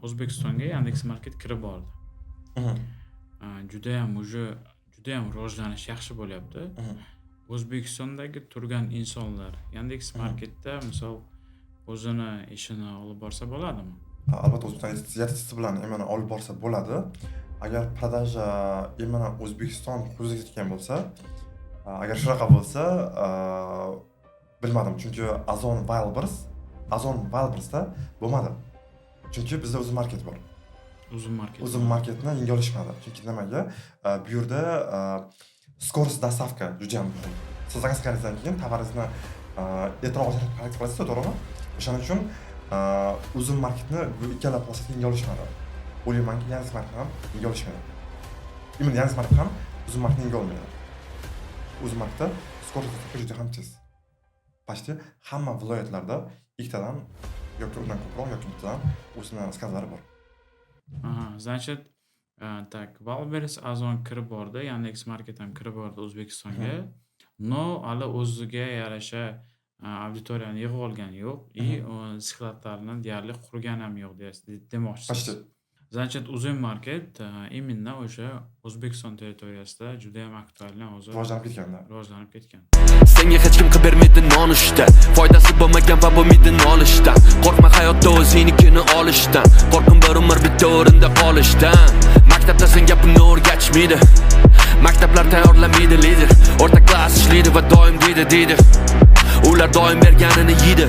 O'zbekistonga Yandex.Market kirib bordi. Judayam rivojlanish yaxshi bo'lyapti. O'zbekistondagi turgan insonlar Yandex.Marketda misol o'zini ishini olib borsa bo'ladimi? Albatta O'zbekiston yetakchisi bilan olib borsa bo'ladi. Agar prodaja O'zbekiston hududiga ketgan bo'lsa, agar shunaqa bo'lsa, bilmadim, chunki Ozon Wildberries'da bo'lmadi. Chunki bizda Uzun Market bor. Uzun Marketni yenga olishmadi. Chunki nimaga? Bu yerda skorost dostavka juda ham muhim. Siz zastavkadan keyin tovaringizni ertaroq qilasiz, to'g'rimi? O'shaning uchun Uzun Marketni bu ikkala platformani yenga olishmadi. O'ylaymanki, Yandex.Market ham yenga olishmaydi. Yandex.Market ham Uzun Marketni yenga olmaydi. Uzun Marketda skorost dostavka juda ham tez. Почти hamma viloyatlarda ikkitadan yoki undan ko'proq yoki bittadan o'zini skazlari bor. Значит, так, Wildberries Ozon kirib bordi, Yandex.Market ham kirib bordi O'zbekistonga. No, hali o'ziga yarasha auditoriyani yig'ib olgani yo'q, skladlarni deyarli qurgan ham yo'q demoqchisiz. Значит, Uzun Market именно o'sha O'zbekiston territoriyasida juda ham aktualni hozir rivojlanib ketgan. Senga hech kim qilib bermaydi nonushta, foydasi bo'lmagan va bo'lmaydi nolishdan. Qo'rqma hayotda o'zingnikini olishdan, qo'rqim bir umr bitta o'rinda qolishdan. Maktabda senga buni o'rgatishmaydi, maktablar tayyorlamaydi lider. O'rta klass ishlaydi va doim deydi. Ular doim berganini yeydi.